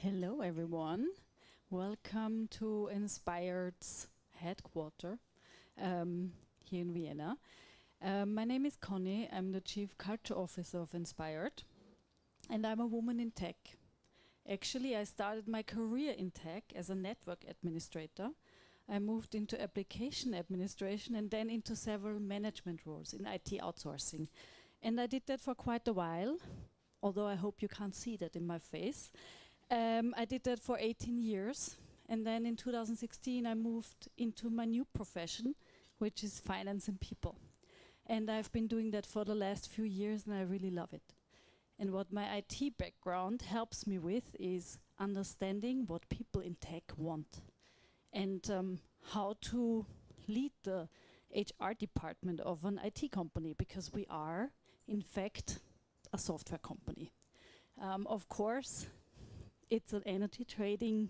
Hello everyone, welcome to Inspired's headquarters here in Vienna. My name is Connie, I'm the Chief Culture Officer of Inspired and I'm a woman in tech. Actually, I started my career in tech as a network administrator. I moved into application administration and then into several management roles in IT outsourcing. And I did that for quite a while, although I hope you can't see that in my face. I did that for 18 years, and then in 2016 I moved into my new profession, which is finance and people. And I've been doing that for the last few years and I really love it. And what my IT background helps me with is understanding what people in tech want and how to lead the HR department of an IT company, because we are, in fact, a software company. Of course, it's an energy trading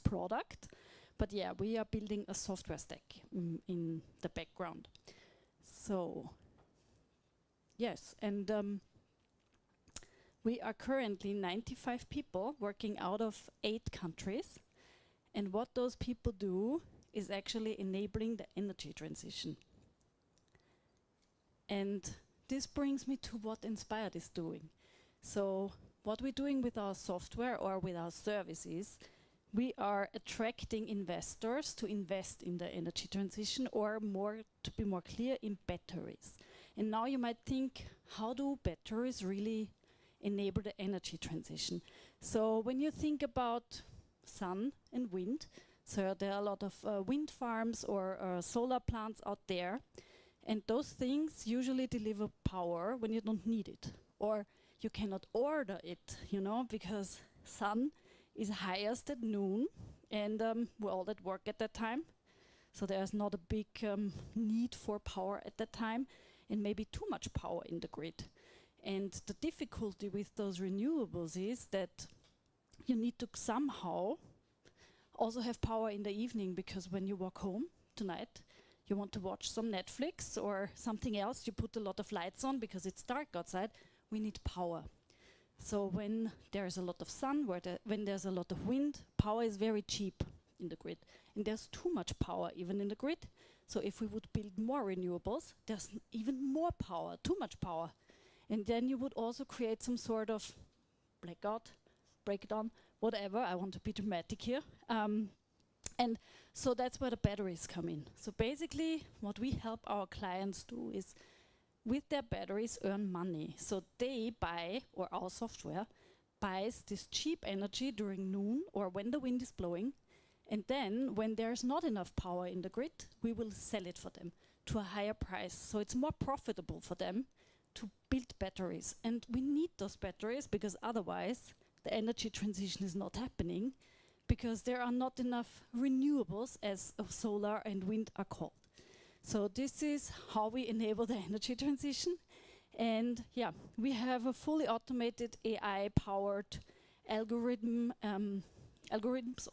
product, but yeah, we are building a software stack in the background. So, yes, and we are currently 95 people working out of 8 countries, and what those people do is actually enabling the energy transition. And this brings me to what Inspired is doing. So, what we're doing with our software or with our services, we are attracting investors to invest in the energy transition, or more, to be more clear, in batteries. And now you might think, how do batteries really enable the energy transition? So when you think about sun and wind, so there are a lot of wind farms or solar plants out there, and those things usually deliver power when you don't need it, or you cannot order it, you know, because sun is highest at noon, and we're all at work at that time. So there's not a big need for power at that time, and maybe too much power in the grid. And the difficulty with those renewables is that you need to somehow also have power in the evening, because when you walk home tonight, you want to watch some Netflix or something else, you put a lot of lights on because it's dark outside. We need power. So when there's a lot of sun, when there's a lot of wind, power is very cheap in the grid. And there's too much power even in the grid. So if we would build more renewables, there's even more power, too much power. And then you would also create some sort of blackout, breakdown, whatever. I want to be dramatic here. And so that's where the batteries come in. So basically what we help our clients do is, with their batteries, earn money. So they buy, or our software buys this cheap energy during noon or when the wind is blowing. And then when there's not enough power in the grid, we will sell it for them to a higher price. So it's more profitable for them to build batteries. And we need those batteries because otherwise the energy transition is not happening, because there are not enough renewables, as solar and wind are called. So this is how we enable the energy transition. And yeah, we have a fully automated AI-powered algorithms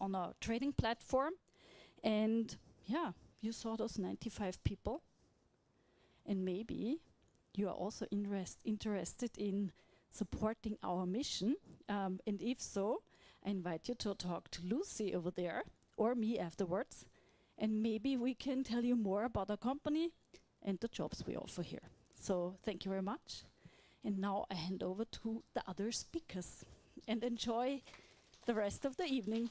on our trading platform. And yeah, you saw those 95 people. And maybe you are also interested in supporting our mission. And if so, I invite you to talk to Lucy over there, or me afterwards. And maybe we can tell you more about our company and the jobs we offer here. So thank you very much. And now I hand over to the other speakers, and enjoy the rest of the evening.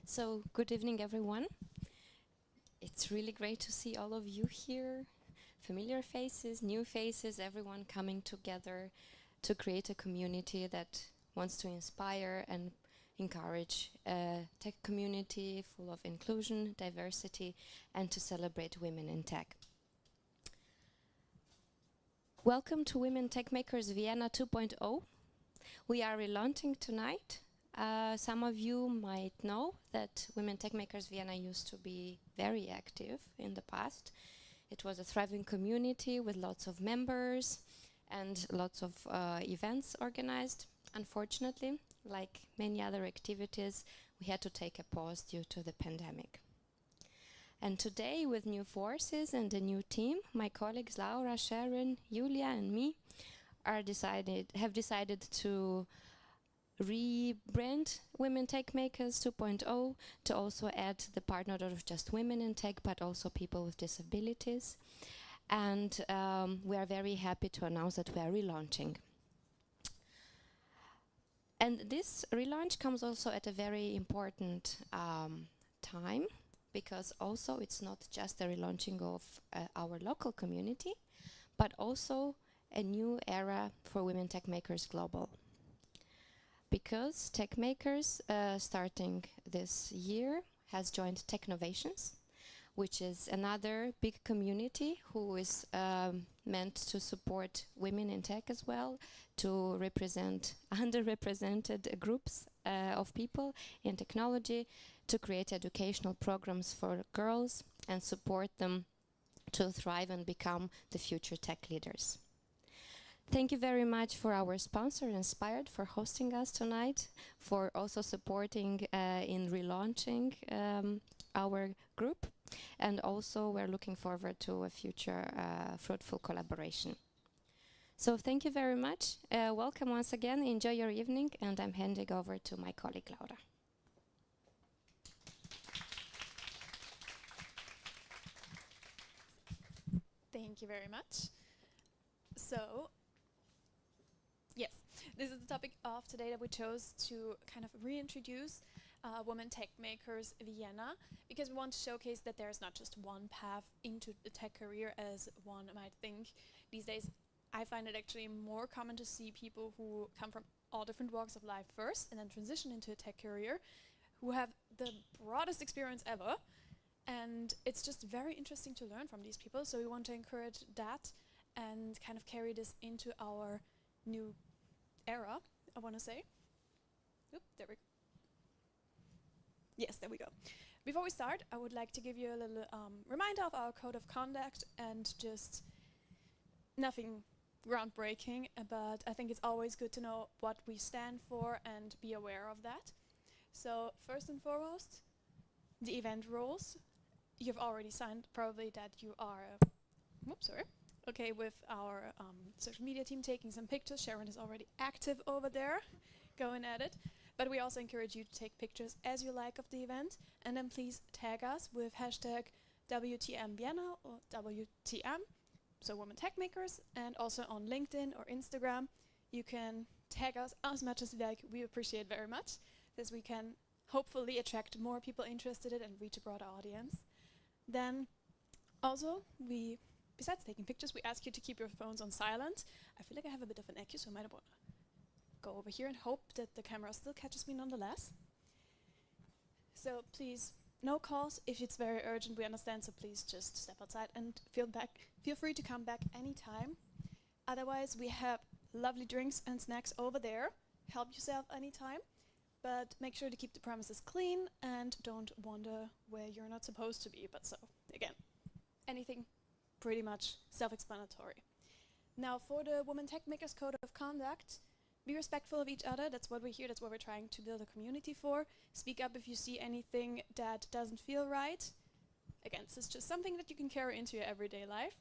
So, good evening, everyone. It's really great to see all of you here. Familiar faces, new faces, everyone coming together to create a community that wants to inspire and encourage a tech community full of inclusion, diversity, and to celebrate women in tech. Welcome to Women Tech Makers Vienna 2.0. We are relaunching tonight. Some of you might know that Women Tech Makers Vienna used to be very active in the past. It was a thriving community with lots of members, and lots of events organized. Unfortunately, like many other activities, we had to take a pause due to the pandemic. And today, with new forces and a new team, my colleagues Laura, Sharon, Julia, and me have decided to rebrand Women Tech Makers 2.0 to also add the part not of just women in tech, but also people with disabilities. And we are very happy to announce that we are relaunching. And this relaunch comes also at a very important time, because also it's not just a relaunching of our local community, but also a new era for Women Tech Makers Global. Because Tech Makers, starting this year, has joined Technovations, which is another big community who is meant to support women in tech as well, to represent underrepresented groups of people in technology, to create educational programs for girls and support them to thrive and become the future tech leaders. Thank you very much for our sponsor, Inspired, for hosting us tonight, for also supporting in relaunching our group. And also we're looking forward to a future fruitful collaboration. So thank you very much. Welcome once again. Enjoy your evening. And I'm handing over to my colleague, Laura. Thank you very much. So, yes, this is the topic of today that we chose to kind of reintroduce Women Tech Makers Vienna, because we want to showcase that there is not just one path into the tech career as one might think. These days, I find it actually more common to see people who come from all different walks of life first and then transition into a tech career, who have the broadest experience ever. And it's just very interesting to learn from these people. So we want to encourage that and kind of carry this into our new era, I want to say. Oop, there we go. Yes, there we go. Before we start, I would like to give you a little reminder of our code of conduct, and just nothing groundbreaking, but I think it's always good to know what we stand for and be aware of that. So first and foremost, the event rules. You've already signed probably that you are okay with our social media team, taking some pictures. Sharon is already active over there, going at it. But we also encourage you to take pictures as you like of the event, and then please tag us with hashtag WTM Vienna or WTM, so Women Tech Makers, and also on LinkedIn or Instagram. You can tag us as much as you like. We appreciate very much, as we can hopefully attract more people interested in it and reach a broader audience. Then also, besides taking pictures, we ask you to keep your phones on silent. I feel like I have a bit of an echo, so I might want to go over here and hope that the camera still catches me nonetheless. So please, no calls if it's very urgent, we understand, so please just step outside and feel free to come back anytime. Otherwise, we have lovely drinks and snacks over there. Help yourself anytime. But make sure to keep the premises clean and don't wander where you're not supposed to be. But so, again, anything pretty much self-explanatory. Now, for the Women Tech Makers Code of Conduct, be respectful of each other. That's what we're here, that's what we're trying to build a community for. Speak up if you see anything that doesn't feel right. Again, this is just something that you can carry into your everyday life.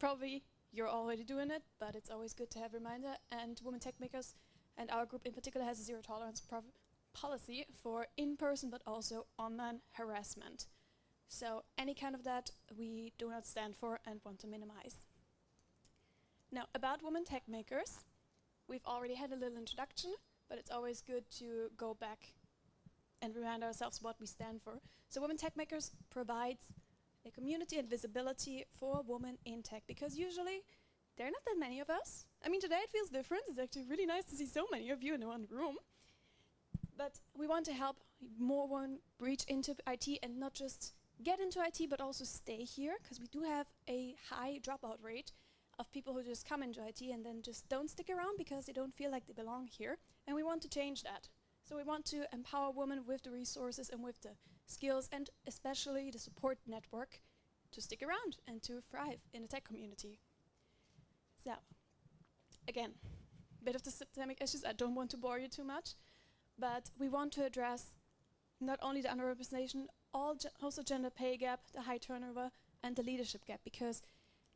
Probably you're already doing it, but it's always good to have a reminder. And Women Tech Makers, and our group in particular, has a zero tolerance policy for in-person but also online harassment. So any kind of that we do not stand for and want to minimize. Now, about Women Tech Makers, we've already had a little introduction, but it's always good to go back and remind ourselves what we stand for. So Women Tech Makers provides a community and visibility for women in tech, because usually there are not that many of us. I mean, today it feels different. It's actually really nice to see so many of you in one room. But we want to help more women reach into IT and not just get into IT, but also stay here, because we do have a high dropout rate of people who just come into IT and then just don't stick around because they don't feel like they belong here. And we want to change that. So we want to empower women with the resources and with the skills, and especially the support network, to stick around and to thrive in the tech community. So again, bit of the systemic issues. I don't want to bore you too much, but we want to address not only the underrepresentation, also gender pay gap, the high turnover, and the leadership gap, because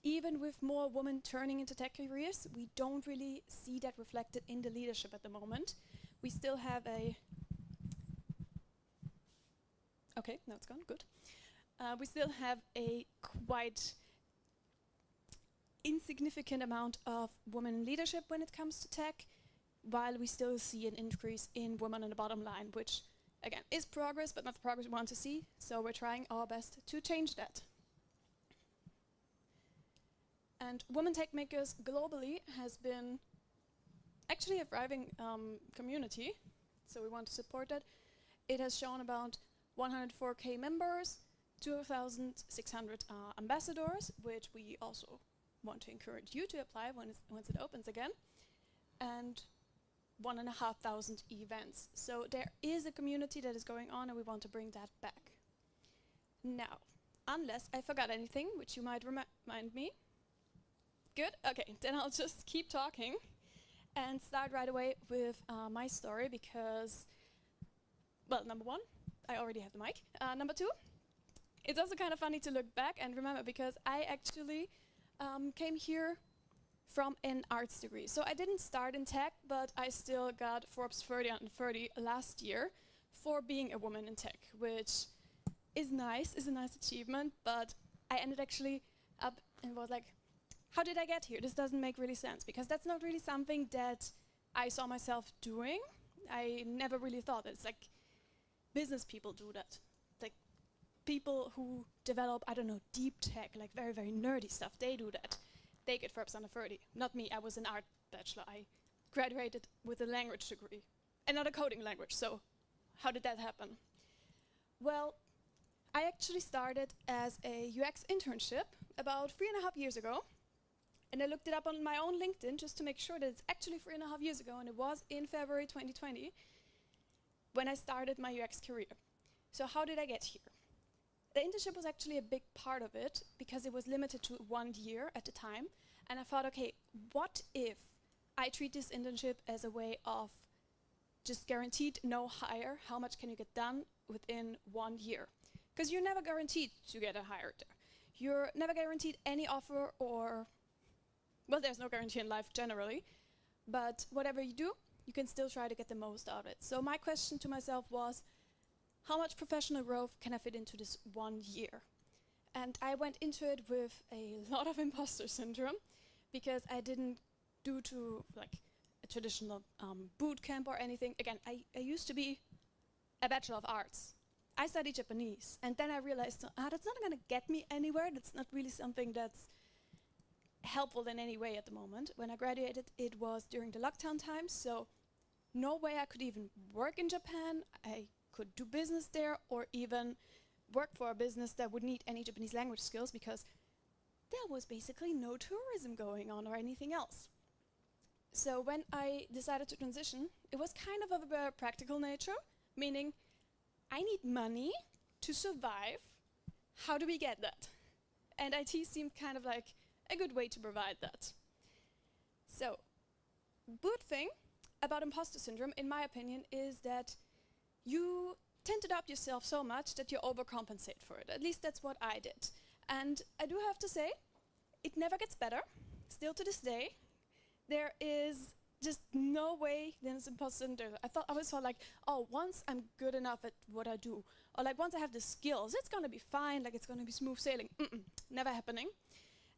even with more women turning into tech careers, we don't really see that reflected in the leadership at the moment. We still have a... Okay, now it's gone, good. We still have a quite insignificant amount of women in leadership when it comes to tech, while we still see an increase in women on the bottom line, which, again, is progress, but not the progress we want to see, so we're trying our best to change that. And Women Tech Makers globally has been actually a thriving community, so we want to support that. It has shown about 104K members, 2,600 ambassadors, which we also want to encourage you to apply once it opens again, and 1,500 events. So there is a community that is going on, and we want to bring that back. Now, unless I forgot anything, which you might remind me. Good, okay, then I'll just keep talking and start right away with my story, because, well, number one, I already have the mic. Number two, it's also kind of funny to look back and remember, because I actually came here from an arts degree. So I didn't start in tech, but I still got Forbes 30 under 30 last year for being a woman in tech, which is nice, is a nice achievement, but I ended actually up and was like, how did I get here? This doesn't make really sense, because that's not really something that I saw myself doing. I never really thought that. It's like business people do that. Like people who develop, I don't know, deep tech, like very, very nerdy stuff, they do that. They get Forbes under 30. Not me, I was an art bachelor. I graduated with a language degree, and not a coding language, so how did that happen? Well, I actually started as a UX internship about 3.5 years ago. And I looked it up on my own LinkedIn just to make sure that it's actually 3.5 years ago, and it was in February 2020 when I started my UX career. So how did I get here? The internship was actually a big part of it, because it was limited to 1 year at the time. And I thought, okay, what if I treat this internship as a way of just guaranteed no hire? How much can you get done within 1 year? Because you're never guaranteed to get a hire there. You're never guaranteed any offer, or well, there's no guarantee in life generally, but whatever you do, you can still try to get the most out of it. So my question to myself was, how much professional growth can I fit into this 1 year? And I went into it with a lot of imposter syndrome, because I didn't do to like a traditional boot camp or anything. Again, I used to be a Bachelor of Arts. I studied Japanese, and then I realized, that's not gonna get me anywhere. That's not really something that's helpful in any way at the moment. When I graduated, it was during the lockdown times, so no way I could even work in Japan. I could do business there, or even work for a business that would need any Japanese language skills, because there was basically no tourism going on or anything else. So when I decided to transition, it was kind of a practical nature, meaning I need money to survive. How do we get that? And IT seemed kind of like a good way to provide that. So, good thing about imposter syndrome, in my opinion, is that you tend to doubt yourself so much that you overcompensate for it. At least that's what I did. And I do have to say, it never gets better. Still to this day, there is just no way there's imposter syndrome. I always thought like, oh, once I'm good enough at what I do, or like once I have the skills, it's gonna be fine, like it's gonna be smooth sailing. Never happening.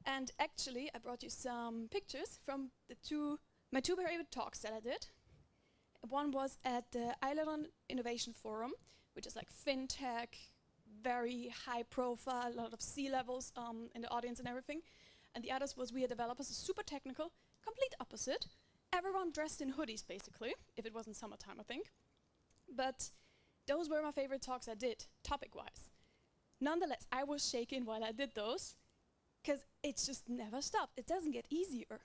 And actually, I brought you some pictures from my two favorite talks that I did. One was at the Ireland Innovation Forum, which is like fintech, very high profile, a lot of C-levels in the audience and everything. And the others was We Are Developers, super technical, complete opposite. Everyone dressed in hoodies, basically, if it wasn't summertime, I think. But those were my favorite talks I did, topic-wise. Nonetheless, I was shaking while I did those, because it's just never stopped. It doesn't get easier.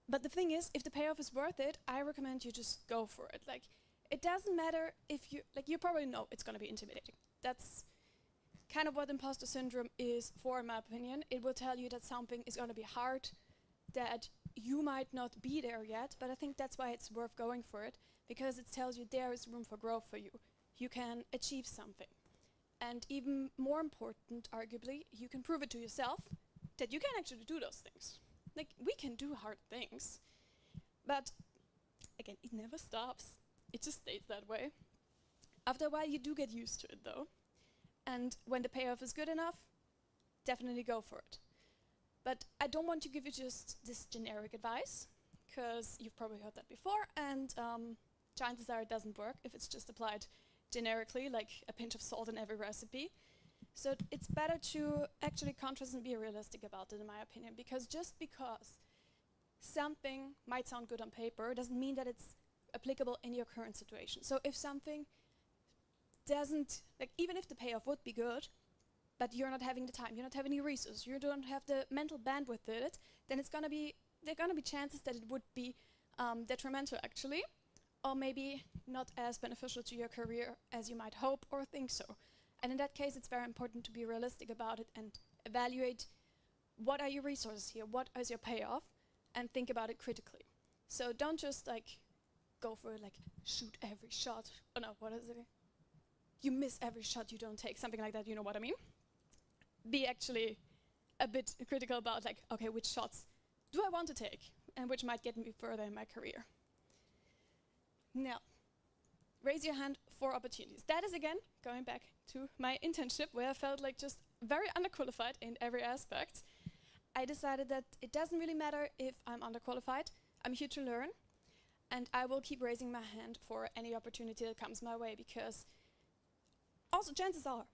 But the thing is, if the payoff is worth it, I recommend you just go for it. Like, it doesn't matter if you probably know it's gonna be intimidating. That's kind of what imposter syndrome is for, in my opinion. It will tell you that something is gonna be hard, that you might not be there yet, but I think that's why it's worth going for it, because it tells you there is room for growth for you. You can achieve something. And even more important, arguably, you can prove it to yourself that you can actually do those things. Like, we can do hard things. But, again, it never stops. It just stays that way. After a while, you do get used to it, though. And when the payoff is good enough, definitely go for it. But I don't want to give you just this generic advice, because you've probably heard that before, and chances are it doesn't work if it's just applied generically, like a pinch of salt in every recipe. So it's better to actually contrast and be realistic about it, in my opinion, because just because something might sound good on paper doesn't mean that it's applicable in your current situation. So if something doesn't, like, even if the payoff would be good, but you're not having the time, you're not having any resources, you don't have the mental bandwidth with it, then there are gonna be chances that it would be detrimental, actually, or maybe not as beneficial to your career as you might hope or think so. And in that case, it's very important to be realistic about it and evaluate what are your resources here, what is your payoff, and think about it critically. So don't just like go for it, like shoot every shot. Oh no, what is it? You miss every shot you don't take, something like that, you know what I mean? Be actually a bit critical about like, okay, which shots do I want to take and which might get me further in my career. Now, raise your hand for opportunities. That is, again, going back to my internship where I felt like just very underqualified in every aspect. I decided that it doesn't really matter if I'm underqualified. I'm here to learn, and I will keep raising my hand for any opportunity that comes my way, because also chances are,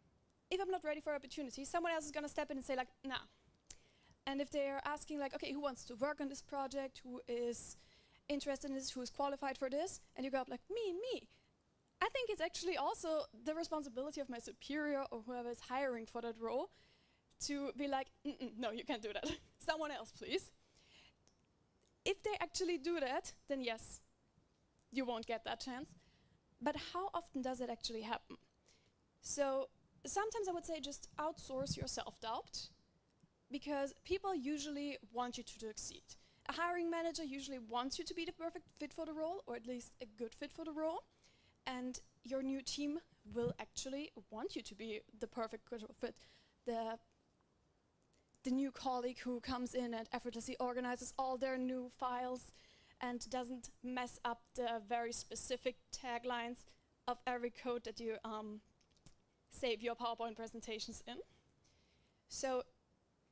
if I'm not ready for opportunity, someone else is going to step in and say like, nah. And if they're asking like, okay, who wants to work on this project, who is interested in this, who is qualified for this, and you go up like, me. I think it's actually also the responsibility of my superior or whoever is hiring for that role to be like, no, you can't do that. Someone else, please. If they actually do that, then yes, you won't get that chance. But how often does it actually happen? So sometimes I would say just outsource your self-doubt, because people usually want you to succeed. A hiring manager usually wants you to be the perfect fit for the role, or at least a good fit for the role. And your new team will actually want you to be the perfect fit. The new colleague who comes in and effortlessly organizes all their new files and doesn't mess up the very specific taglines of every code that you save your PowerPoint presentations in. So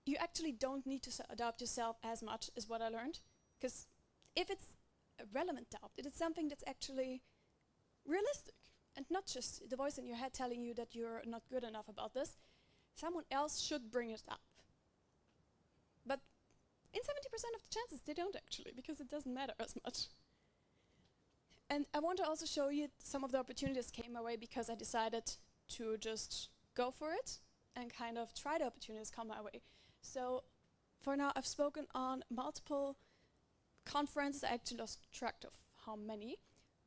you actually don't need to adopt yourself as much, is what I learned. Because if it's a relevant doubt, it is something that's actually realistic and not just the voice in your head telling you that you're not good enough about this. Someone else should bring it up. But in 70% of the chances, they don't actually, because it doesn't matter as much. And I want to also show you some of the opportunities came my way because I decided to just go for it and kind of try the opportunities come my way. So for now, I've spoken on multiple conferences. I actually lost track of how many.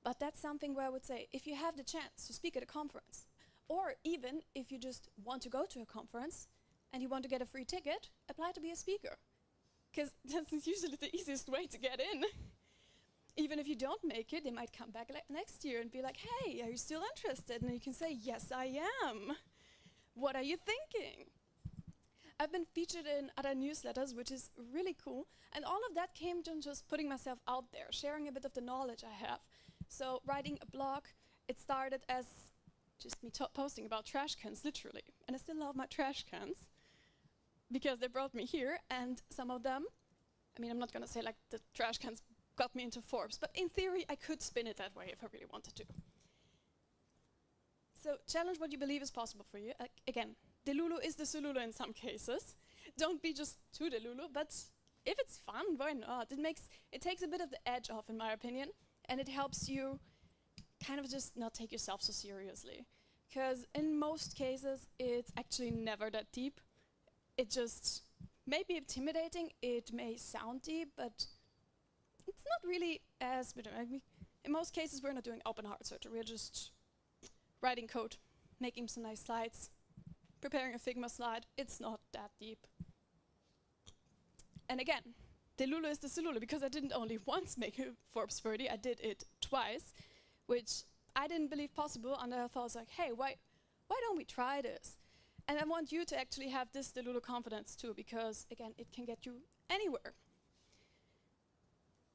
But that's something where I would say, if you have the chance to speak at a conference, or even if you just want to go to a conference and you want to get a free ticket, apply to be a speaker. Because that's usually the easiest way to get in. Even if you don't make it, they might come back next year and be like, hey, are you still interested? And you can say, yes, I am. What are you thinking? I've been featured in other newsletters, which is really cool. And all of that came from just putting myself out there, sharing a bit of the knowledge I have. So writing a blog, it started as just me posting about trash cans, literally. And I still love my trash cans because they brought me here. And some of them, I mean, I'm not going to say like the trash cans got me into Forbes, but in theory, I could spin it that way if I really wanted to. So challenge what you believe is possible for you. Again, Delulu is the Sululu in some cases. Don't be just too Delulu, but if it's fun, why not? It takes a bit of the edge off, in my opinion, and it helps you kind of just not take yourself so seriously. Because in most cases, it's actually never that deep. It just may be intimidating, it may sound deep, but it's not really as, in most cases, we're not doing open heart surgery. We're just writing code, making some nice slides, preparing a Figma slide. It's not that deep. And again, Delulu is the Delulu, because I didn't only once make a Forbes 30, I did it twice, which I didn't believe possible, and I thought, like, hey, why don't we try this? And I want you to actually have this Delulu confidence too, because again, it can get you anywhere.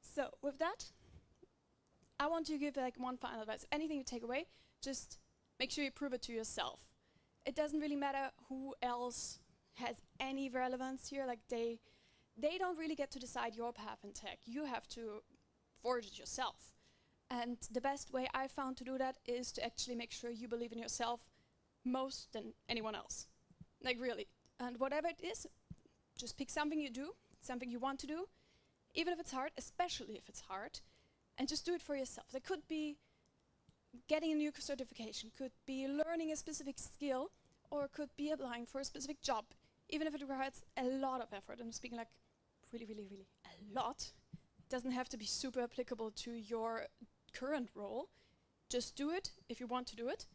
So with that, I want to give like one final advice. Anything you take away, just make sure you prove it to yourself. It doesn't really matter who else has any relevance here. Like they don't really get to decide your path in tech. You have to forge it yourself. And the best way I found to do that is to actually make sure you believe in yourself most than anyone else. Like really. And whatever it is, just pick something you do, something you want to do, even if it's hard, especially if it's hard, and just do it for yourself. It could be getting a new certification, could be learning a specific skill, or could be applying for a specific job, even if it requires a lot of effort. I'm speaking like really, really, really a lot. It doesn't have to be super applicable to your current role. Just do it if you want to do it,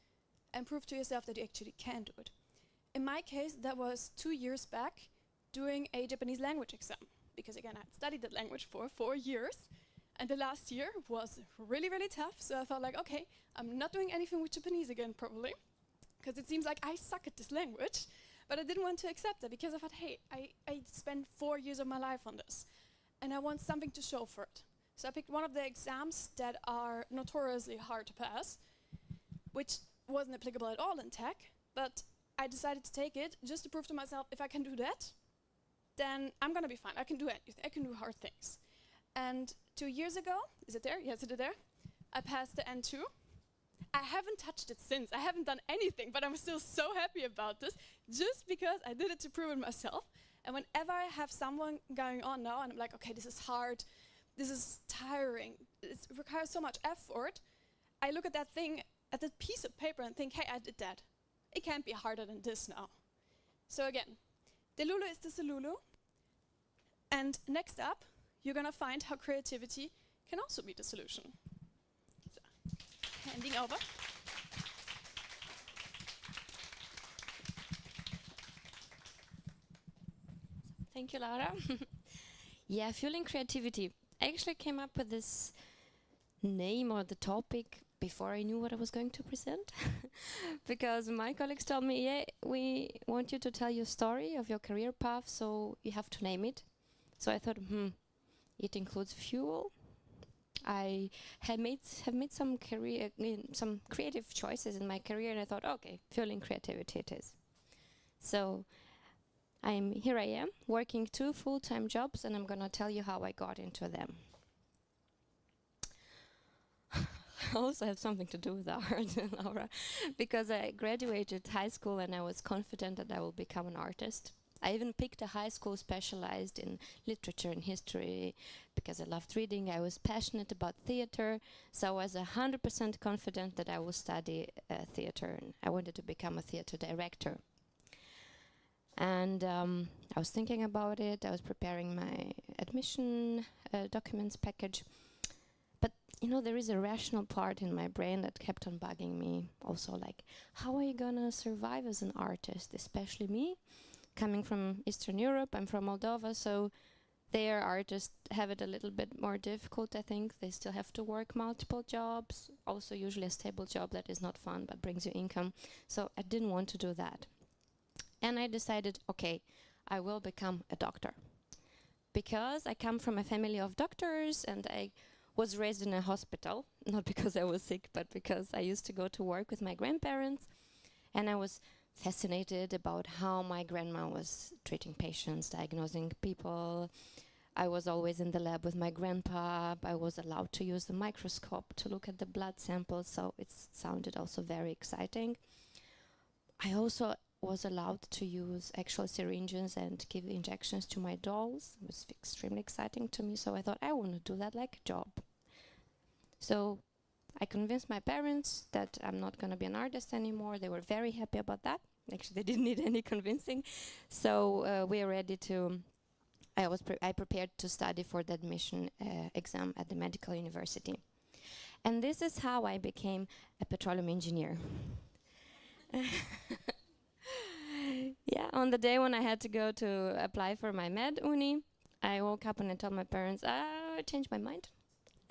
and prove to yourself that you actually can do it. In my case, that was 2 years back, doing a Japanese language exam. Because again, I had studied that language for 4 years, and the last year was really, really tough. So I thought like, okay, I'm not doing anything with Japanese again, probably, because it seems like I suck at this language. But I didn't want to accept that, because I thought, hey, I spent 4 years of my life on this, and I want something to show for it. So I picked one of the exams that are notoriously hard to pass, which wasn't applicable at all in tech, but I decided to take it just to prove to myself, if I can do that, then I'm gonna be fine. I can do anything. I can do hard things. And 2 years ago, is it there? Yes, it is there. I passed the N2. I haven't touched it since. I haven't done anything, but I'm still so happy about this, just because I did it to prove it myself. And whenever I have someone going on now, and I'm like, okay, this is hard, this is tiring, it requires so much effort, I look at that thing, at that piece of paper, and think, hey, I did that. It can't be harder than this now. So again, Delulu is the Delulu. And next up, you're gonna find how creativity can also be the solution. So, handing over. Thank you, Laura. Yeah, fueling creativity. I actually came up with this name or the topic before I knew what I was going to present. Because my colleagues told me, yeah, we want you to tell your story of your career path, so you have to name it. So I thought, it includes fuel. I have made some creative choices in my career, and I thought, okay, fueling creativity it is. So here I am, working 2 full-time jobs, and I'm gonna tell you how I got into them. I also have something to do with art, Laura, because I graduated high school and I was confident that I will become an artist. I even picked a high school specialized in literature and history because I loved reading. I was passionate about theater, so I was 100% confident that I will study theater, and I wanted to become a theater director. And I was thinking about it. I was preparing my admission documents package. But, you know, there is a rational part in my brain that kept on bugging me. Also, like, how are you gonna survive as an artist, especially me? Coming from Eastern Europe, I'm from Moldova, so their artists have it a little bit more difficult, I think. They still have to work multiple jobs, also usually a stable job that is not fun but brings you income. So I didn't want to do that. And I decided, okay, I will become a doctor. Because I come from a family of doctors and I was raised in a hospital, not because I was sick, but because I used to go to work with my grandparents, and I was fascinated about how my grandma was treating patients, diagnosing people. I was always in the lab with my grandpa. I was allowed to use the microscope to look at the blood samples, so it sounded also very exciting. I also was allowed to use actual syringes and give injections to my dolls. It was extremely exciting to me, so I thought I want to do that like a job. So I convinced my parents that I'm not going to be an artist anymore. They were very happy about that. Actually, they didn't need any convincing. So we are ready to... I prepared to study for the admission exam at the medical university. And this is how I became a petroleum engineer. Yeah, on the day when I had to go to apply for my med uni, I woke up and I told my parents, I changed my mind.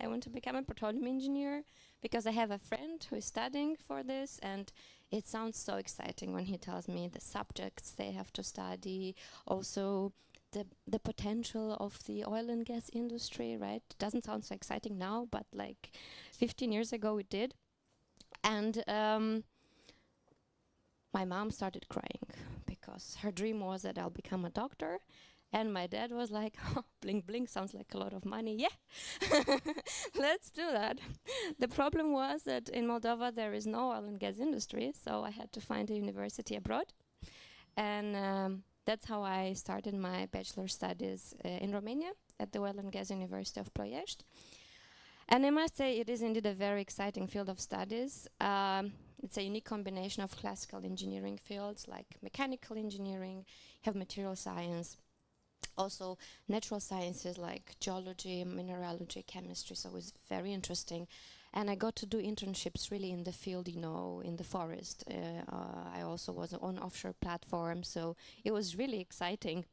I want to become a petroleum engineer because I have a friend who is studying for this, and it sounds so exciting when he tells me the subjects they have to study, also the potential of the oil and gas industry, right? Doesn't sound so exciting now, but like 15 years ago it did. And my mom started crying because her dream was that I'll become a doctor. And my dad was like, oh, bling bling sounds like a lot of money. Yeah, let's do that. The problem was that in Moldova there is no oil and gas industry, so I had to find a university abroad. And that's how I started my bachelor studies in Romania at the Oil and Gas University of Ploiești. And I must say it is indeed a very exciting field of studies. It's a unique combination of classical engineering fields like mechanical engineering, you have material science, also natural sciences like geology, mineralogy, chemistry, so it's very interesting. And I got to do internships really in the field, you know, in the forest. I also was on offshore platform, so it was really exciting.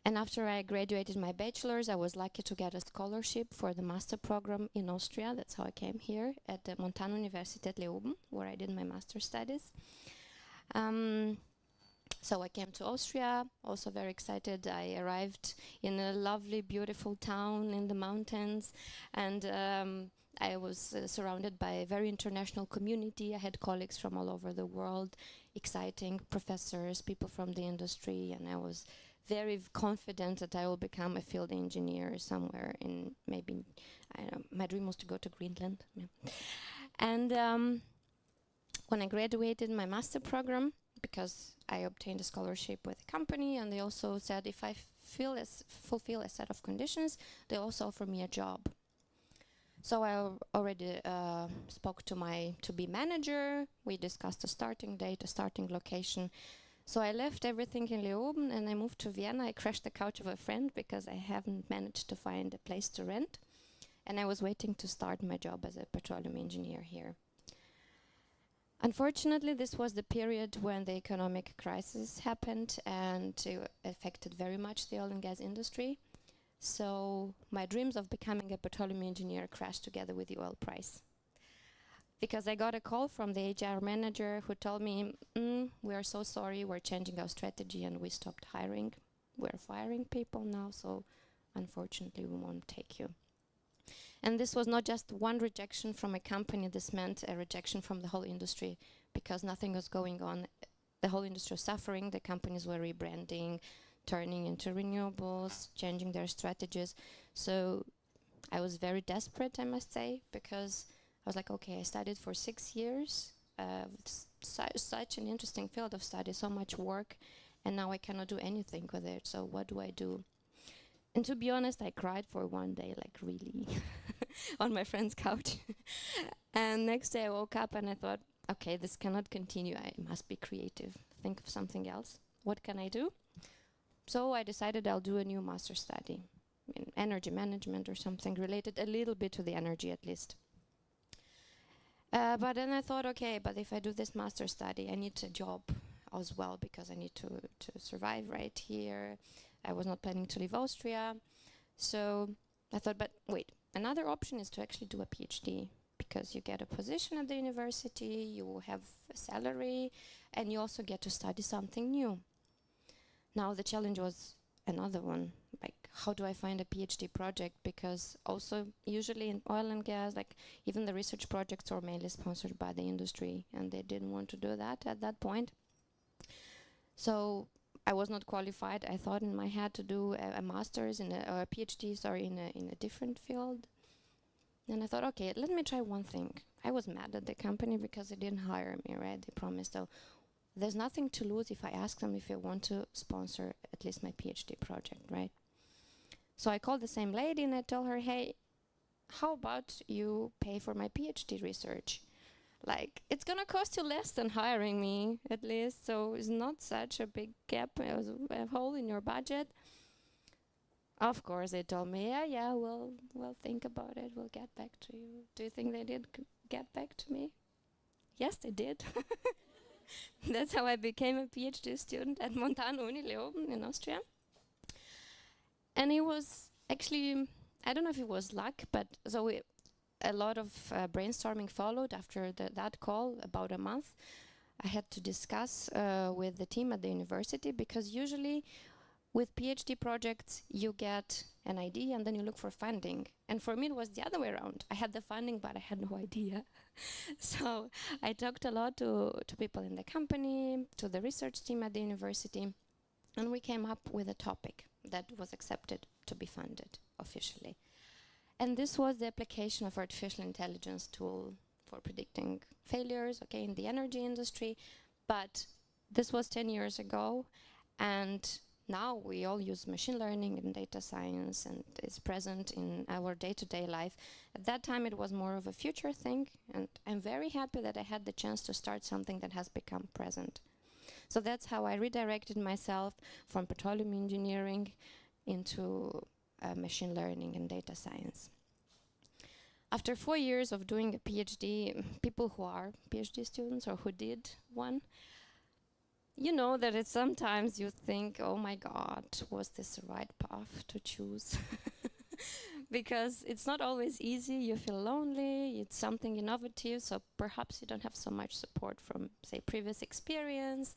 And after I graduated my bachelor's, I was lucky to get a scholarship for the master program in Austria. That's how I came here at the Montana University at Leoben, where I did my master studies. So I came to Austria, also very excited. I arrived in a lovely, beautiful town in the mountains, and I was surrounded by a very international community. I had colleagues from all over the world, exciting professors, people from the industry, and I was very confident that I will become a field engineer somewhere in maybe, I don't know, my dream was to go to Greenland. Yeah. And when I graduated my master program, because I obtained a scholarship with a company, and they also said if I fulfill a set of conditions, they also offer me a job. So I already spoke to my to-be manager. We discussed a starting date, a starting location. So I left everything in Leoben and I moved to Vienna. I crashed the couch of a friend because I haven't managed to find a place to rent. And I was waiting to start my job as a petroleum engineer here. Unfortunately, this was the period when the economic crisis happened and it affected very much the oil and gas industry. So my dreams of becoming a petroleum engineer crashed together with the oil price. Because I got a call from the HR manager who told me, we are so sorry, we're changing our strategy and we stopped hiring. We're firing people now, so unfortunately we won't take you. And this was not just one rejection from a company, this meant a rejection from the whole industry because nothing was going on. The whole industry was suffering, the companies were rebranding, turning into renewables, changing their strategies. So I was very desperate, I must say, because I was like, okay, I studied for 6 years, such an interesting field of study, so much work, and now I cannot do anything with it, so what do I do? And to be honest, I cried for one day, like really, on my friend's couch. And next day I woke up and I thought, okay, this cannot continue, I must be creative, think of something else. What can I do? So I decided I'll do a new master study in energy management or something related a little bit to the energy at least. But then I thought, okay, but if I do this master study, I need a job as well because I need to survive right here. I was not planning to leave Austria. So I thought, but wait, another option is to actually do a PhD because you get a position at the university, you have a salary, and you also get to study something new. Now the challenge was another one, like how do I find a PhD project, because also usually in oil and gas, like even the research projects are mainly sponsored by the industry and they didn't want to do that at that point. So I was not qualified. I thought in my head to do a master's in or a PhD, sorry, in a different field. And I thought, okay, let me try one thing. I was mad at the company because they didn't hire me, right? They promised, so there's nothing to lose if I ask them if they want to sponsor at least my PhD project, right? So I called the same lady and I told her, hey, how about you pay for my PhD research? Like, it's gonna cost you less than hiring me, at least, so it's not such a big gap, a hole in your budget. Of course, they told me, yeah, we'll think about it, we'll get back to you. Do you think they did get back to me? Yes, they did. That's how I became a PhD student at Montana Uni Leoben in Austria. And it was actually, I don't know if it was luck, but so a lot of brainstorming followed after that call, about a month. I had to discuss with the team at the university, because usually with PhD projects, you get an idea and then you look for funding. And for me, it was the other way around. I had the funding, but I had no idea. So I talked a lot to people in the company, to the research team at the university, and we came up with a topic that was accepted to be funded officially. And this was the application of artificial intelligence tool for predicting failures, okay, in the energy industry. But this was 10 years ago, and now we all use machine learning and data science, and it's present in our day-to-day life. At that time, it was more of a future thing, and I'm very happy that I had the chance to start something that has become present. So that's how I redirected myself from petroleum engineering into machine learning and data science. After 4 years of doing a PhD, people who are PhD students or who did one, you know that it's sometimes you think, oh my God, was this the right path to choose? Because it's not always easy, you feel lonely, it's something innovative, so perhaps you don't have so much support from, say, previous experience.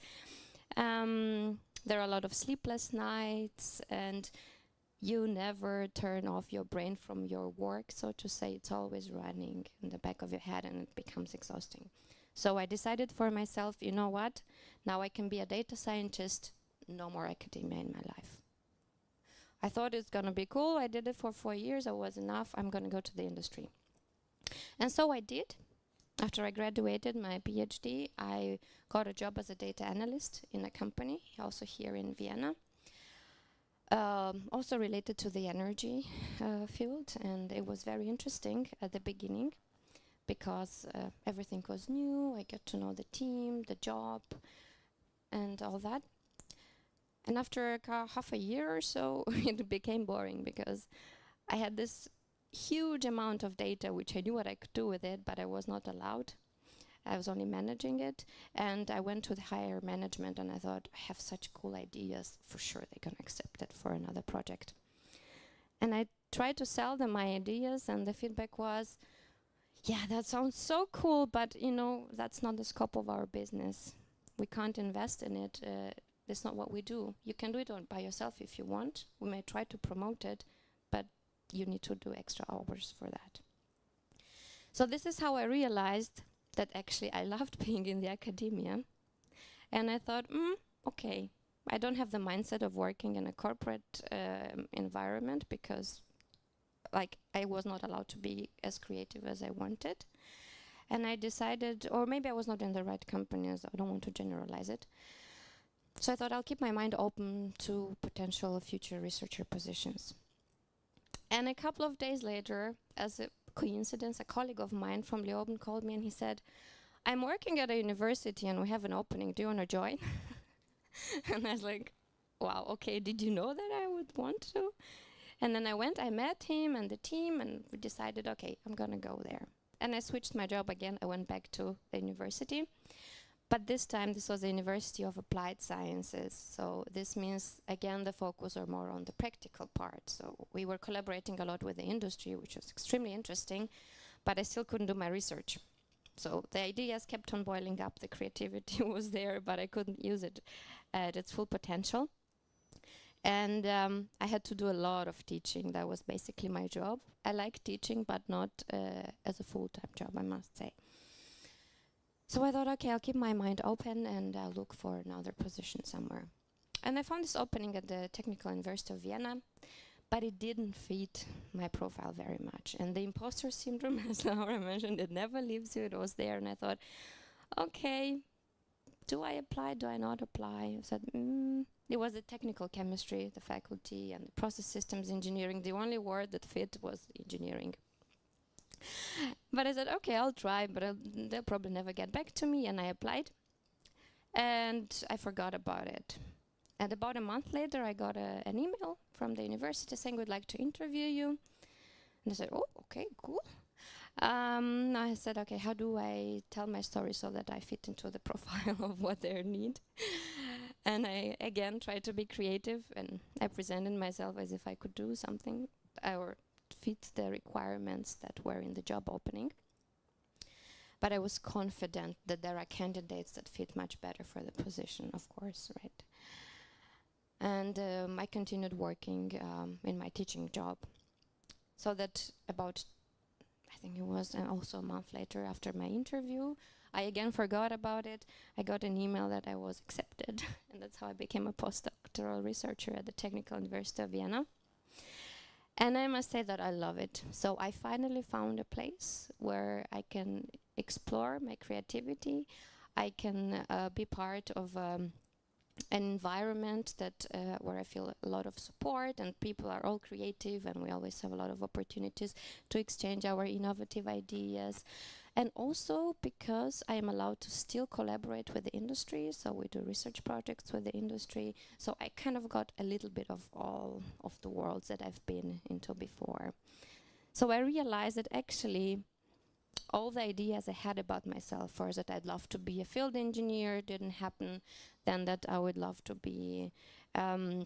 There are a lot of sleepless nights, and you never turn off your brain from your work, so to say. It's always running in the back of your head, and it becomes exhausting. So I decided for myself, you know what, now I can be a data scientist, no more academia in my life. I thought it's gonna be cool, I did it for 4 years, I was enough, I'm gonna go to the industry. And so I did. After I graduated my PhD, I got a job as a data analyst in a company, also here in Vienna. Also related to the energy field, and it was very interesting at the beginning, because everything was new, I got to know the team, the job, and all that. And after half a year or so, it became boring, because I had this huge amount of data, which I knew what I could do with it, but I was not allowed. I was only managing it, and I went to the higher management, and I thought, I have such cool ideas, for sure they're gonna accept it for another project. And I tried to sell them my ideas, and the feedback was, yeah, that sounds so cool, but you know, that's not the scope of our business. We can't invest in it. That's not what we do. You can do it by yourself if you want. We may try to promote it, but you need to do extra hours for that. So this is how I realized that actually I loved being in the academia. And I thought, okay, I don't have the mindset of working in a corporate environment, because like I was not allowed to be as creative as I wanted. And I decided, or maybe I was not in the right companies, I don't want to generalize it. So I thought I'll keep my mind open to potential future researcher positions. And a couple of days later, as a coincidence, a colleague of mine from Leoben called me and he said, I'm working at a university and we have an opening, do you want to join? And I was like, wow, okay, did you know that I would want to? And then I went, I met him and the team, and we decided, okay, I'm gonna go there. And I switched my job again, I went back to the university. But this time, this was the University of Applied Sciences. So this means, again, the focus are more on the practical part. So we were collaborating a lot with the industry, which was extremely interesting, but I still couldn't do my research. So the ideas kept on boiling up, the creativity was there, but I couldn't use it at its full potential. And I had to do a lot of teaching. That was basically my job. I like teaching, but not as a full-time job, I must say. So I thought, okay, I'll keep my mind open and I'll look for another position somewhere. And I found this opening at the Technical University of Vienna, but it didn't fit my profile very much. And the imposter syndrome, as Laura mentioned, it never leaves you. It was there, and I thought, okay, do I apply, do I not apply? I said, it was the technical chemistry, the faculty, and the process systems engineering. The only word that fit was engineering. But I said, okay, I'll try, but they'll probably never get back to me, and I applied. And I forgot about it. And about a month later, I got an email from the university saying, we'd like to interview you. And I said, oh, okay, cool. I said, okay, how do I tell my story so that I fit into the profile of what they need? And I again tried to be creative, and I presented myself as if I could do something or fit the requirements that were in the job opening. But I was confident that there are candidates that fit much better for the position, of course, right? And I continued working in my teaching job. So that about, I think it was also a month later after my interview, I again forgot about it. I got an email that I was accepted, and that's how I became a postdoctoral researcher at the Technical University of Vienna. And I must say that I love it. So I finally found a place where I can explore my creativity. I can be part of an environment that where I feel a lot of support, and people are all creative, and we always have a lot of opportunities to exchange our innovative ideas. And also because I am allowed to still collaborate with the industry, so we do research projects with the industry. So I kind of got a little bit of all of the worlds that I've been into before. So I realized that actually all the ideas I had about myself, first that I'd love to be a field engineer, didn't happen. Then that I would love to be to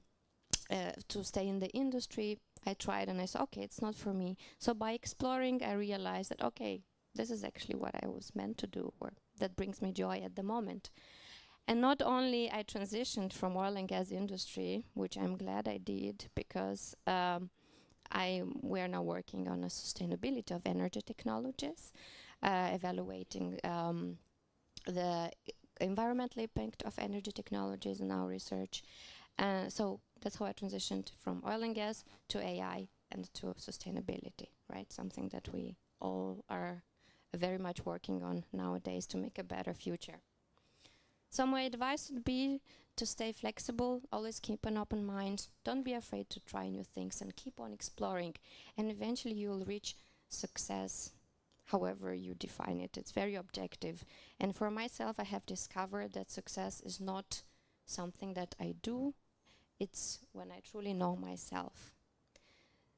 stay in the industry. I tried and I said, okay, it's not for me. So by exploring, I realized that, okay, this is actually what I was meant to do, or that brings me joy at the moment. And not only I transitioned from oil and gas industry, which I'm glad I did, because we're now working on a sustainability of energy technologies, evaluating the environmental impact of energy technologies in our research. So that's how I transitioned from oil and gas to AI and to sustainability, right? Something that we all are very much working on nowadays to make a better future. So my advice would be to stay flexible, always keep an open mind, don't be afraid to try new things, and keep on exploring, and eventually you will reach success, however you define it. It's very objective. And for myself, I have discovered that success is not something that I do, it's when I truly know myself.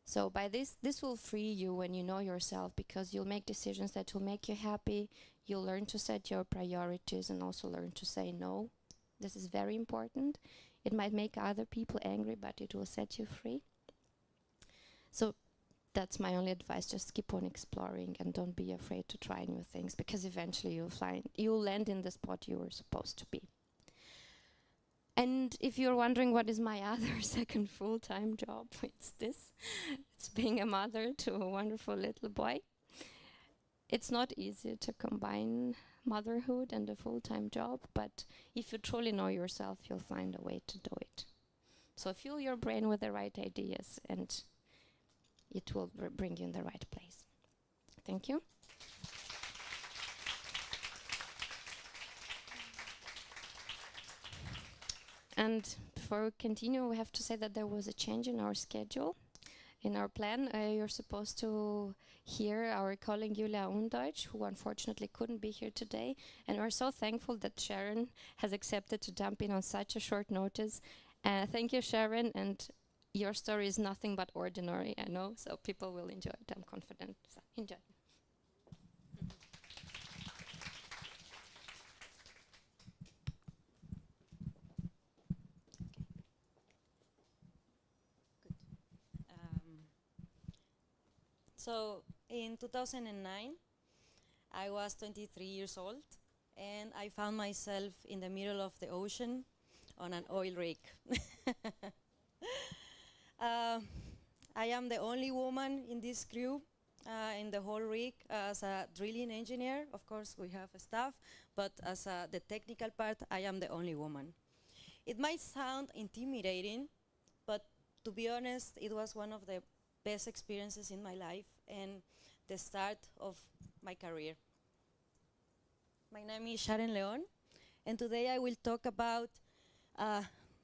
So by this will free you when you know yourself, because you'll make decisions that will make you happy. You'll learn to set your priorities and also learn to say no. This is very important. It might make other people angry, but it will set you free. So that's my only advice. Just keep on exploring and don't be afraid to try new things, because eventually you'll land in the spot you were supposed to be. And if you're wondering what is my other second full-time job, it's this. It's being a mother to a wonderful little boy. It's not easy to combine motherhood and a full-time job, but if you truly know yourself, you'll find a way to do it. So fuel your brain with the right ideas, and it will bring you in the right place. Thank you. And before we continue, we have to say that there was a change in our schedule. In our plan, you're supposed to hear our colleague Julia Undeutsch, who unfortunately couldn't be here today. And we're so thankful that Sharon has accepted to jump in on such a short notice. Thank you, Sharon. And your story is nothing but ordinary, I know, so people will enjoy it, I'm confident. So enjoy. So in 2009, I was 23 years old, and I found myself in the middle of the ocean on an oil rig. I am the only woman in this crew, in the whole rig, as a drilling engineer. Of course, we have a staff, but as the technical part, I am the only woman. It might sound intimidating, but to be honest, it was one of the best experiences in my life and the start of my career. My name is Sharon Leon, and today I will talk about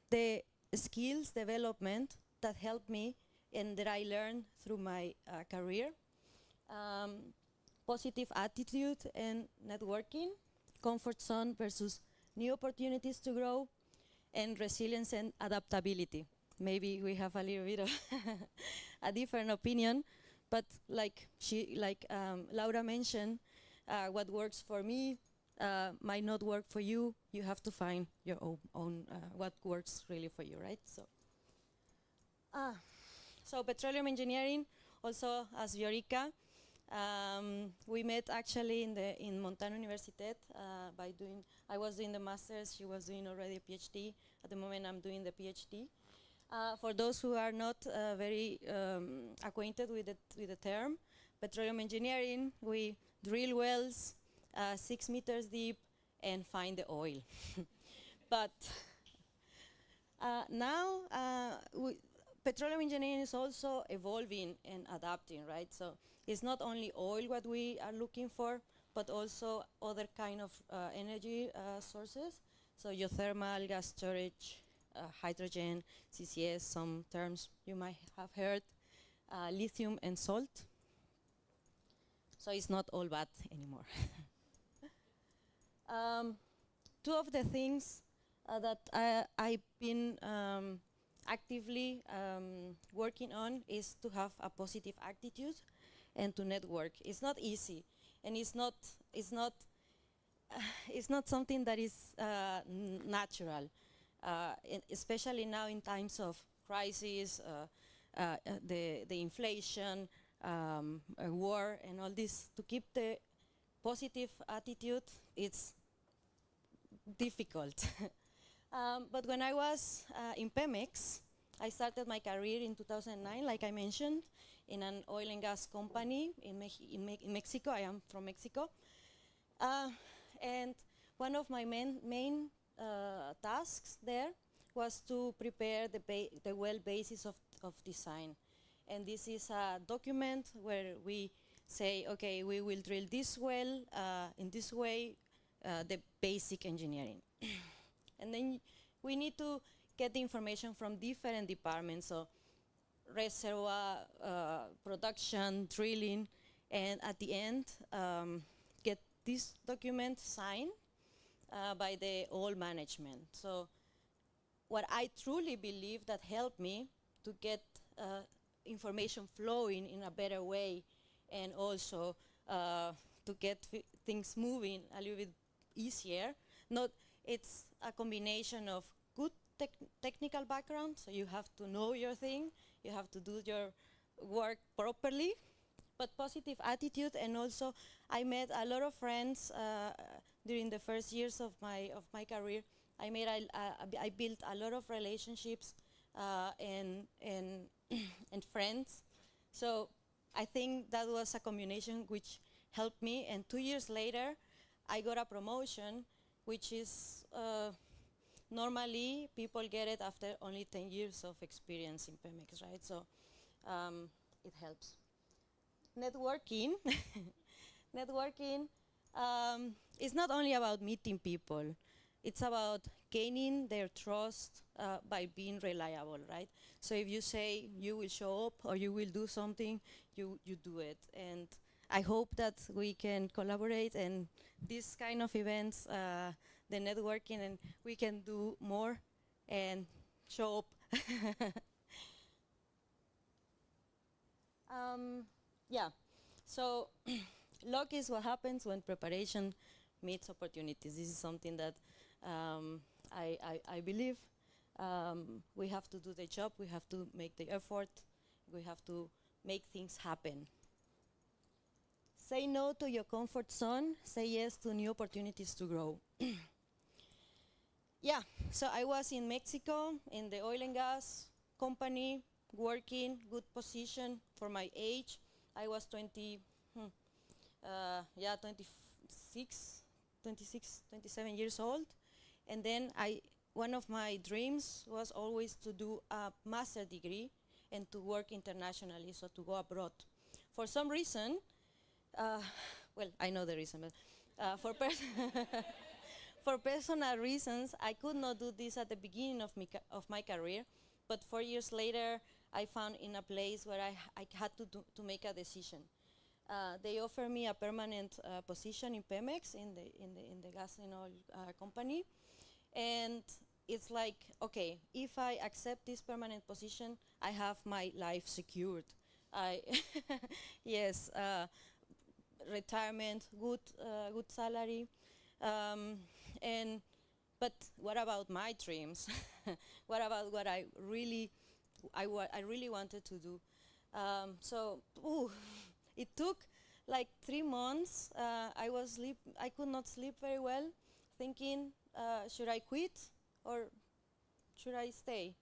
the skills development that helped me and that I learned through my career. Positive attitude and networking, comfort zone versus new opportunities to grow, and resilience and adaptability. Maybe we have a little bit of a different opinion, But like Laura mentioned, what works for me might not work for you. You have to find your own what works really for you, right? So petroleum engineering, also as Viorica, we met actually in Montana Universitat I was doing the master's, she was doing already a PhD. At the moment I'm doing the PhD. For those who are not very acquainted with the term, petroleum engineering, we drill wells 6 meters deep and find the oil. But now petroleum engineering is also evolving and adapting, right? So it's not only oil what we are looking for, but also other kind of energy sources. So geothermal, gas storage, hydrogen, CCS, some terms you might have heard, lithium and salt. So it's not all bad anymore. Two of the things that I've been actively working on is to have a positive attitude and to network. It's not easy, and it's not something that is natural, especially now in times of crisis, the inflation, war, and all this. To keep the positive attitude, it's difficult. But when I was in Pemex, I started my career in 2009, like I mentioned, in an oil and gas company in Mexico. I am from Mexico. And one of my main tasks there was to prepare the well basis of design. And this is a document where we say, okay, we will drill this well in this way, the basic engineering. And then we need to get the information from different departments, so reservoir, production, drilling, and at the end, get this document signed by the oil management. So what I truly believe that helped me to get information flowing in a better way, and also to get things moving a little bit easier. It's a combination of good technical background, so you have to know your thing, you have to do your work properly, but positive attitude. And also I met a lot of friends during the first years of my career. I built a lot of relationships and friends. So I think that was a combination which helped me. And 2 years later, I got a promotion, which is normally people get it after only 10 years of experience in Pemex, right? So it helps. Networking. Networking is not only about meeting people, it's about gaining their trust by being reliable, right? So if you say you will show up or you will do something, you do it. And I hope that we can collaborate, and these kind of events, the networking, and we can do more and show up. Yeah, so luck is what happens when preparation meets opportunities. This is something that I believe we have to do the job, we have to make the effort, we have to make things happen. Say no to your comfort zone, say yes to new opportunities to grow. Yeah, so I was in Mexico in the oil and gas company, working, good position for my age. I was 27 years old. And then one of my dreams was always to do a master's degree and to work internationally, so to go abroad. For some reason, well, I know the reason, but for personal reasons, I could not do this at the beginning of my career. But 4 years later, I found in a place where I had to make a decision. They offered me a permanent position in Pemex, in the gas and oil company. And it's like, okay, if I accept this permanent position, I have my life secured. I yes, retirement, good salary, and but what about my dreams? What about what I really wanted to do? So it took like 3 months. I could not sleep very well, thinking, should I quit or should I stay?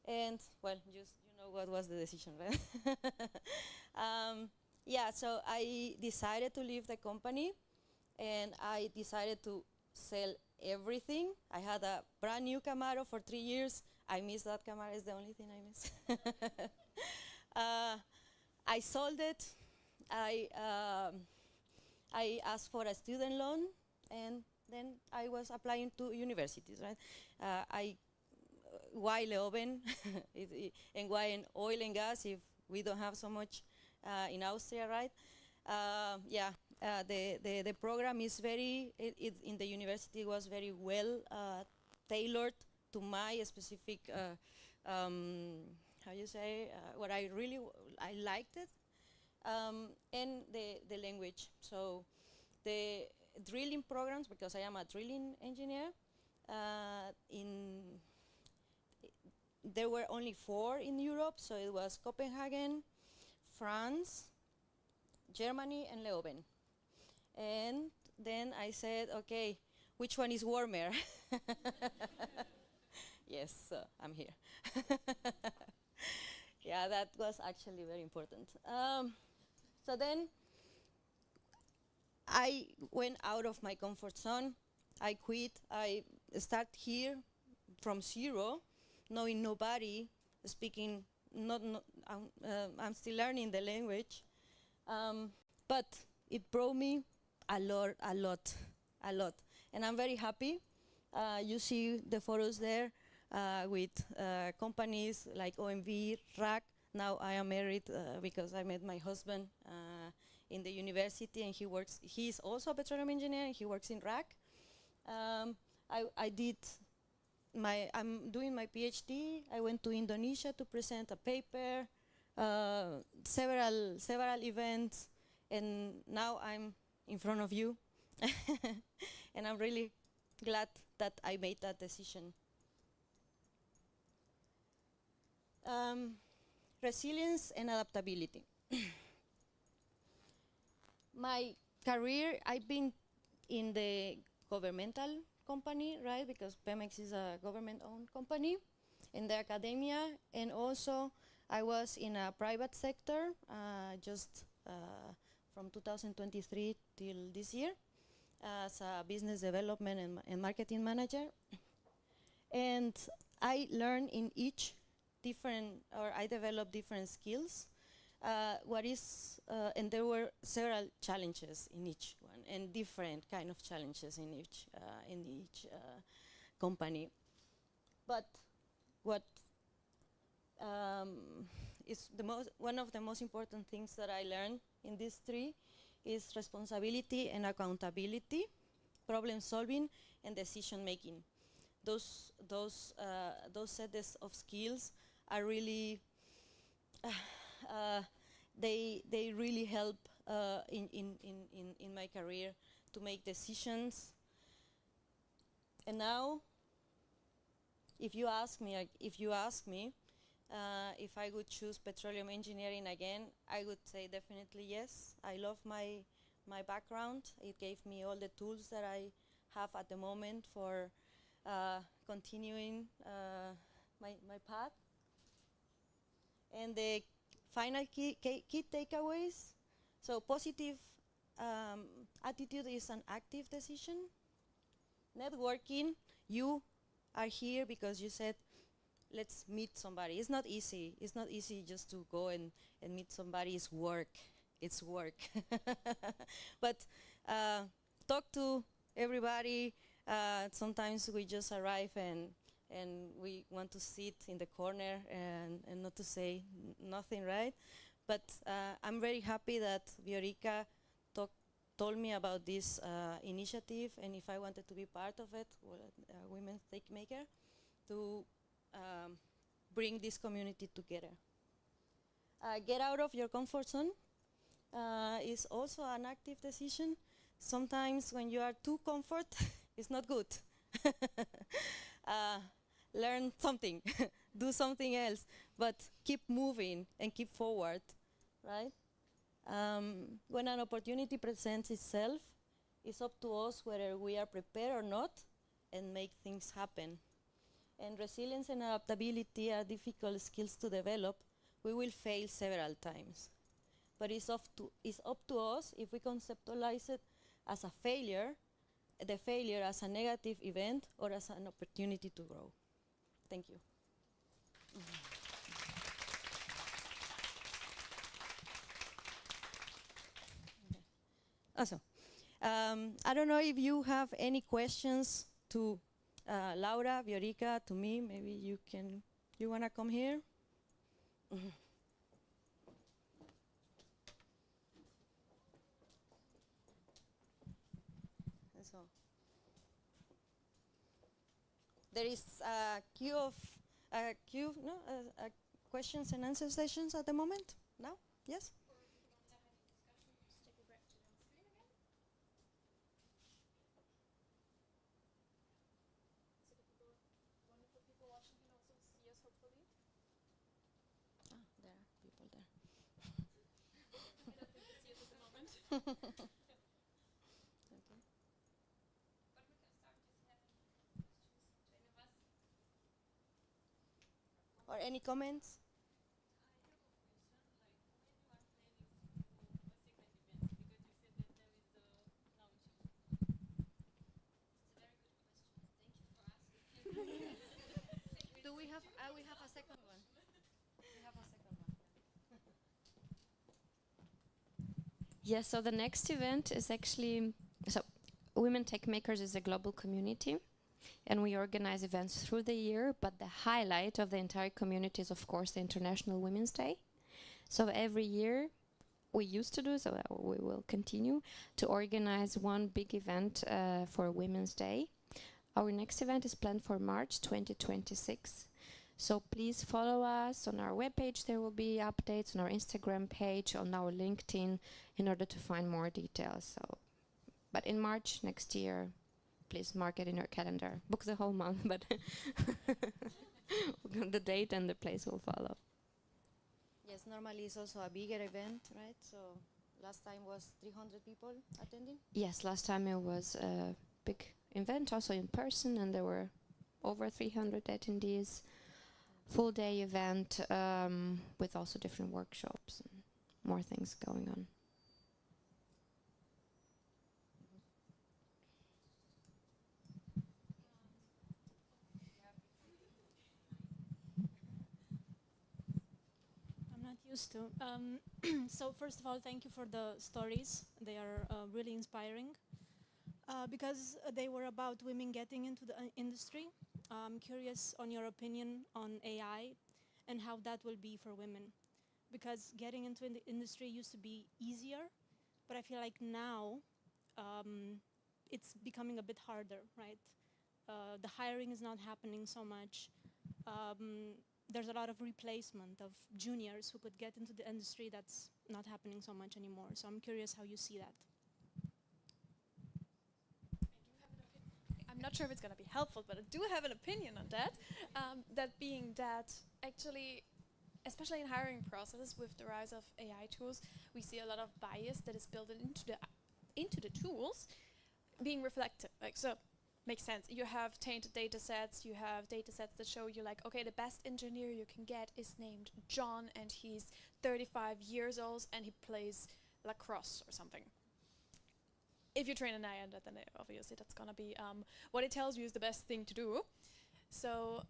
And well, just you know what was the decision, right? Yeah, so I decided to leave the company, and I decided to sell everything. I had a brand new Camaro for 3 years. I miss that Camaro, it's the only thing I miss. I sold it. I asked for a student loan, and then I was applying to universities, right? Why Leoben and why in oil and gas if we don't have so much in Austria, right? Yeah, the program is in the university was very well tailored to my specific, how you say, what I liked it, and the language. So the drilling programs, because I am a drilling engineer, there were only 4 in Europe, so it was Copenhagen, France, Germany, and Leoben. And then I said, okay, which one is warmer? Yes, I'm here. Yeah, that was actually very important. So then I went out of my comfort zone. I quit. I start here from zero, knowing nobody, speaking, I'm still learning the language. But it brought me a lot. And I'm very happy. You see the photos there with companies like OMV, RAC. Now I am married because I met my husband in the university, and he is also a petroleum engineer, and he works in RAC. I'm doing my PhD. I went to Indonesia to present a paper, several events, and now I'm in front of you. And I'm really glad that I made that decision. Resilience and adaptability. My career, I've been in the governmental company, right? Because Pemex is a government-owned company, in the academia, and also I was in a private sector just from 2023 till this year as a business development and marketing manager. And I learned in each I developed different skills. And there were several challenges in each one, and different kind of challenges in each company. But what is one of the most important things that I learned in these 3 is responsibility and accountability, problem solving, and decision making. Those sets of skills are really they really help in my career to make decisions. And now, if you ask me if I would choose petroleum engineering again, I would say definitely yes. I love my background. It gave me all the tools that I have at the moment for continuing my path. And the final key takeaways. So positive attitude is an active decision. Networking, you are here because you said, let's meet somebody. It's not easy. It's not easy just to go and meet somebody. It's work. It's work. But talk to everybody. Sometimes we just arrive and we want to sit in the corner and not to say nothing, right? But I'm very happy that Viorica told me about this initiative, and if I wanted to be part of it, Women's Take Maker, to bring this community together. Get out of your comfort zone is also an active decision. Sometimes when you are too comfort, it's not good. Learn something, do something else, but keep moving and keep forward, right? When an opportunity presents itself, it's up to us whether we are prepared or not and make things happen. And resilience and adaptability are difficult skills to develop. We will fail several times. But it's up to us if we conceptualize it as a failure, the failure as a negative event or as an opportunity to grow. Thank you. Also, I don't know if you have any questions to Laura, Viorica, to me. Maybe you want to come here? So, there is a questions and answer sessions at the moment. Now, yes. There are people there. I don't think they see us at the moment. Okay. But we can start just having questions to any of us. Or any comments? Do we have? We have a second one. We have a second one. Yes, so the next event is actually, so Women Tech Makers is a global community, and we organize events through the year, but the highlight of the entire community is, of course, the International Women's Day. So every year, we used to do, so we will continue, to organize one big event for Women's Day. Our next event is planned for March 2026. So please follow us on our webpage. There will be updates on our Instagram page, on our LinkedIn, in order to find more details. So, but in March next year, please mark it in your calendar. Book the whole month, but the date and the place will follow. Yes, normally it's also a bigger event, right? So last time was 300 people attending. Yes, last time it was a big event, also in person, and there were over 300 attendees. Full day event with also different workshops and more things going on. I'm not used to. So first of all, thank you for the stories. They are really inspiring because they were about women getting into the industry. I'm curious on your opinion on AI and how that will be for women. Because getting into the industry used to be easier, but I feel like now it's becoming a bit harder, right? The hiring is not happening so much. There's a lot of replacement of juniors who could get into the industry. That's not happening so much anymore. So I'm curious how you see that. I'm not sure if it's going to be helpful, but I do have an opinion on that. That being that actually, especially in hiring processes with the rise of AI tools, we see a lot of bias that is built into the tools being reflected. Like, so makes sense. You have tainted data sets. You have data sets that show you like, okay, the best engineer you can get is named John and he's 35 years old and he plays lacrosse or something. If you train an AI on that, then obviously that's gonna be what it tells you is the best thing to do. So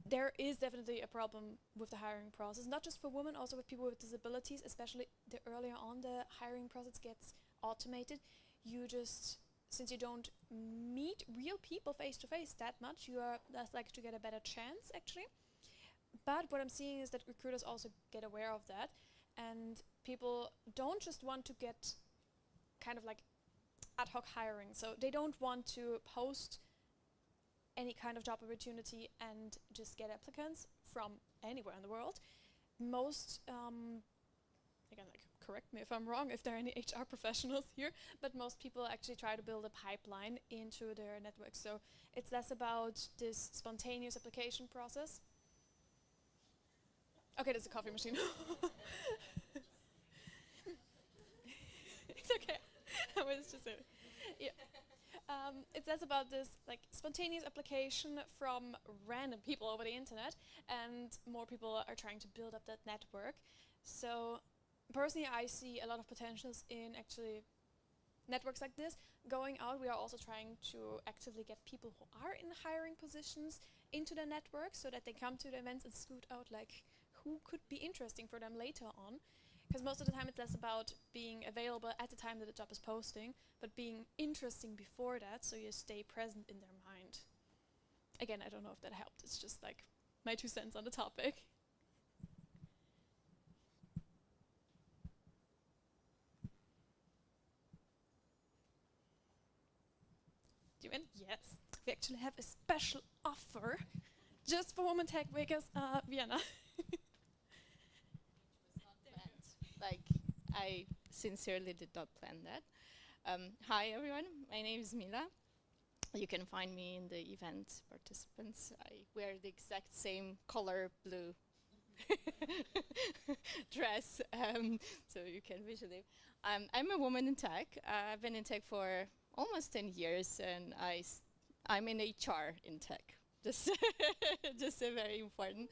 there is definitely a problem with the hiring process, not just for women, also with people with disabilities, especially the earlier on the hiring process gets automated. You just, since you don't meet real people face to face that much, you are less likely to get a better chance actually. But what I'm seeing is that recruiters also get aware of that, and people don't just want to get kind of like ad hoc hiring. So they don't want to post any kind of job opportunity and just get applicants from anywhere in the world. Most again, like, correct me if I'm wrong, if there are any HR professionals here, but most people actually try to build a pipeline into their network. So it's less about this spontaneous application process. Okay, there's a coffee machine. It's okay. I was just saying. Yeah. It's less about this like spontaneous application from random people over the internet, and more people are trying to build up that network. So personally, I see a lot of potentials in actually networks like this. Going out, we are also trying to actively get people who are in hiring positions into the network so that they come to the events and scoot out like who could be interesting for them later on. Because most of the time it's less about being available at the time that the job is posting, but being interesting before that, so you stay present in their mind. Again, I don't know if that helped. It's just like my 2 cents on the topic. Do you win? Yes. We actually have a special offer just for Women Tech Makers Vienna. Like, I sincerely did not plan that. Hi everyone, my name is Mila. You can find me in the event participants. I wear the exact same color blue dress, so you can visually. I'm a woman in tech. I've been in tech for almost 10 years, and I'm in HR in tech. Just, just a very important.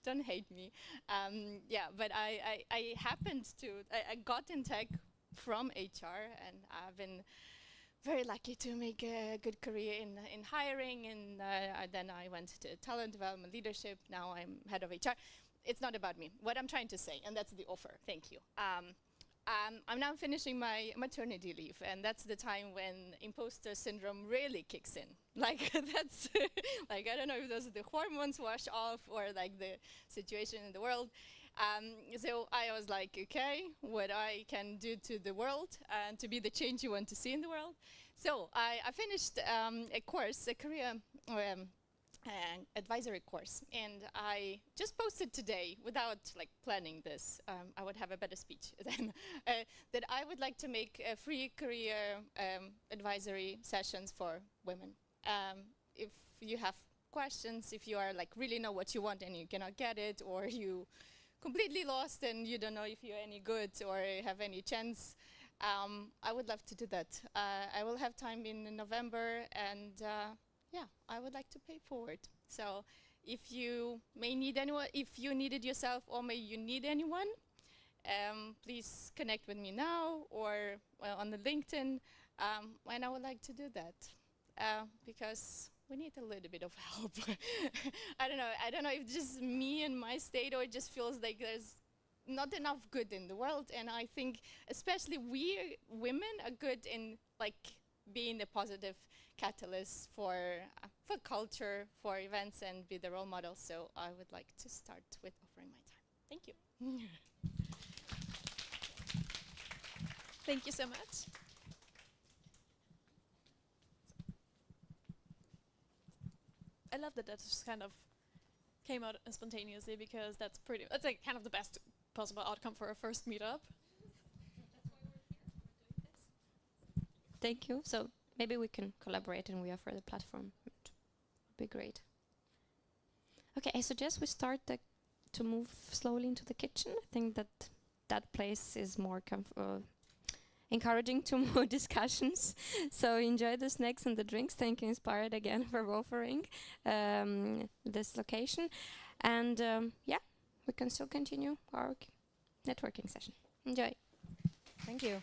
Don't hate me. Yeah, but I happened to. I got in tech from HR, and I've been very lucky to make a good career in hiring, and then I went to talent development leadership. Now I'm head of HR. It's not about me. What I'm trying to say, and that's the offer. Thank you. I'm now finishing my maternity leave, and that's the time when imposter syndrome really kicks in. Like that's like, I don't know if those are the hormones wash off or like the situation in the world. So I was like, okay, what I can do to the world and to be the change you want to see in the world. So I finished a course, a career advisory course, and I just posted today, without like planning this, I would have a better speech then, that I would like to make free career advisory sessions for women. If you have questions, if you are like really know what you want and you cannot get it, or you completely lost and you don't know if you're any good or have any chance, I would love to do that. I will have time in November, and yeah, I would like to pay forward. So if you may need anyone, if you need it yourself, or may you need anyone, please connect with me now or on the LinkedIn, and I would like to do that because we need a little bit of help. I don't know if just me and my state, or it just feels like there's not enough good in the world, and I think especially we women are good in like being a positive catalyst for culture, for events, and be the role model. So I would like to start with offering my time. Thank you. Thank you so much. I love that just kind of came out spontaneously, because that's like kind of the best possible outcome for a first meetup. Thank you. So maybe we can collaborate and we offer the platform. It would be great. Okay, I suggest we start to move slowly into the kitchen. I think that place is more encouraging to more discussions. So enjoy the snacks and the drinks. Thank you, Inspired, again for offering this location. And yeah, we can still continue our networking session. Enjoy. Thank you.